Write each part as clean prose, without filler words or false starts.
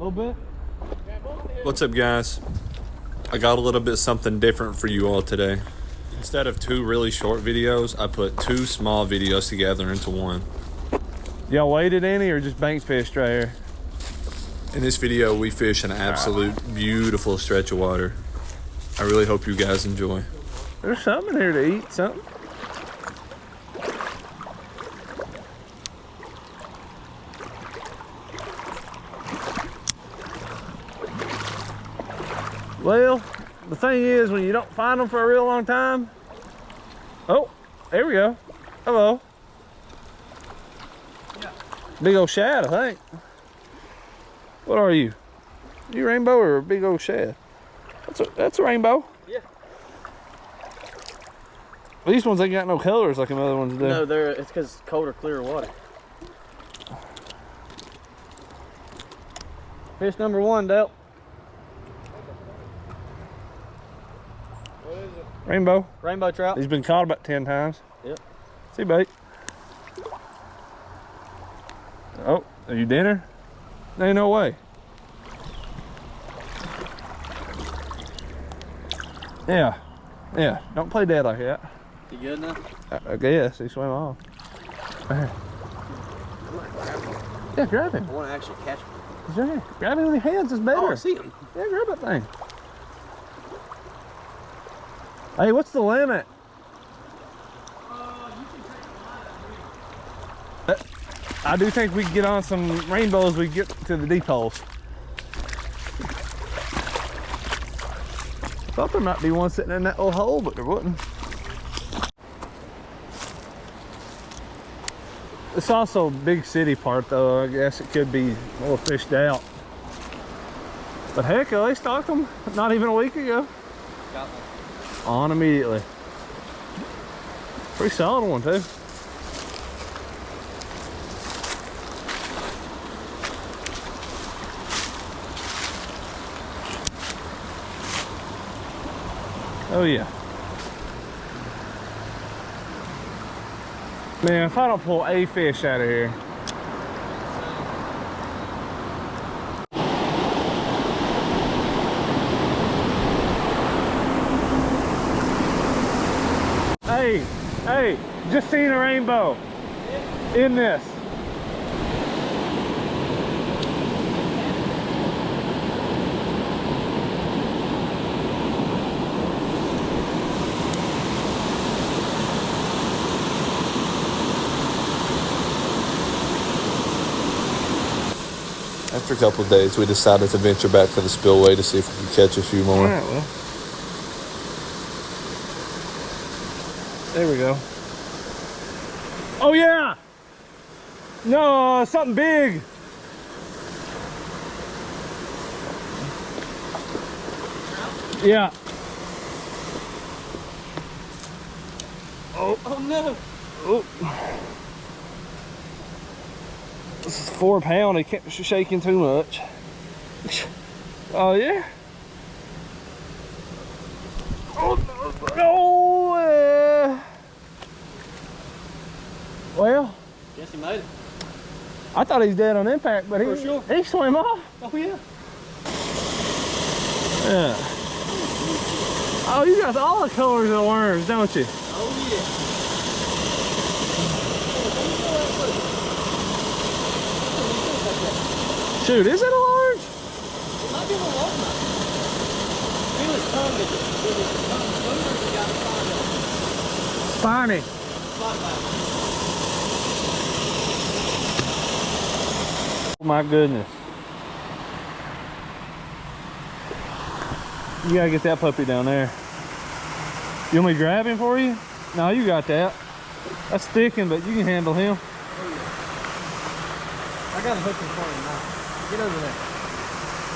A little bit. What's up, guys? I got a little bit something different for you all today. Instead of 2 really short videos, I put 2 small videos together into one. Y'all waded any or just bank fished right here? In this video, we fish an absolute beautiful stretch of water. I really hope you guys enjoy. There's something here to eat, something. Well, the thing is, when you don't find them for a real long time. Oh, there we go. Hello. Yeah. Big old shad, I think. What are you? You rainbow or a big old shad? That's a rainbow. Yeah. These ones ain't got no colors like them other ones do. No, it's because it's colder, clearer water. Fish number 1, Dale. What is it? Rainbow. Rainbow trout. He's been caught about 10 times. Yep. See bait. Oh, are you dinner? There ain't no way. Yeah. Yeah. Don't play dead like that. You good now? I guess he swam off. Yeah, grab him. I want to actually catch him. He's right here. Grab him with your hands, it's better. Oh, I see him. Yeah, grab that thing. Hey, what's the limit? I do think we can get on some rainbows we get to the deep holes. Thought there might be one sitting in that little hole, but there wasn't. It's also a big city part though. I guess it could be a little fished out. But heck, they stocked them not even a week ago. Got one. On immediately. Pretty solid one too. Oh yeah. Man, if I don't pull a fish out of here. Hey, just seen a rainbow in this. After a couple of days, we decided to venture back to the Spillway to see if we could catch a few more. All right, well. There we go. Oh yeah! No, something big. Yeah. Oh no! Oh. This is 4 pound. He kept shaking too much. Oh yeah. Oh no! Well, Guess he made it. I thought he was dead on impact, but he swam off. Oh yeah. Yeah. Oh, you got all the colors of the worms, don't you? Oh yeah. Shoot, is it a large? It might be a little large now. Feel his tongue is his tongue got Spiny. Oh my goodness. You gotta get that puppy down there. You want me to grab him for you? No, you got that. That's sticking, but you can handle him. I got a hook in front of him now. Get over there.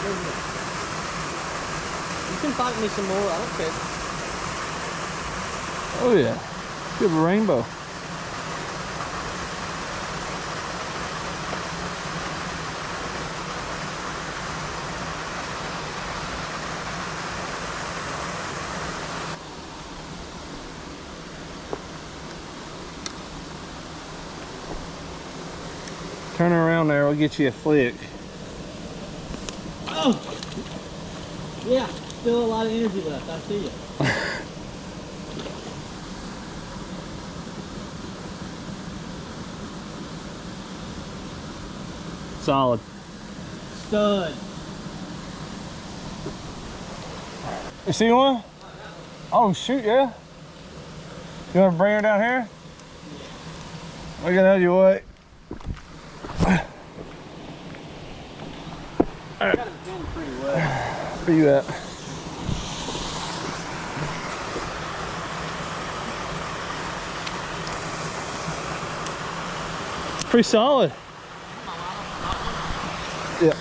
Get over there. You can fight me some more. I don't care. Oh yeah. Good rainbow. Turn around there, we'll get you a flick. Oh! Yeah, still a lot of energy left. I see it. Solid. Stud. You see one? Oh shoot, yeah. You wanna bring her down here? Look at that, you wait. Got him pinned pretty well. Where you at? Pretty solid. Yeah.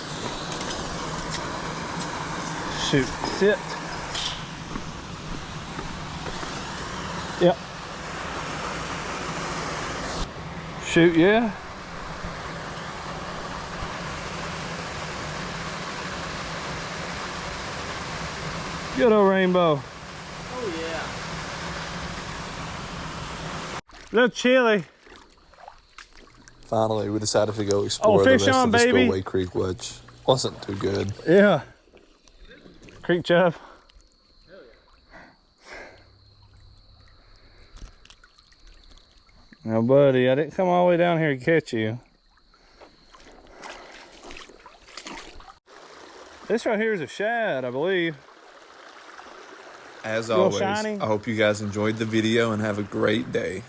Shoot. Sit. Yep. Shoot, yeah. Good old rainbow. Oh yeah. A little chilly. Finally, we decided to go explore the fish rest on, of the baby. Spillway Creek Ledge. Wasn't too good. Yeah. Creek chub. Now, buddy, I didn't come all the way down here to catch you. This right here is a shad, I believe. As Real always, shiny. I hope you guys enjoyed the video and have a great day.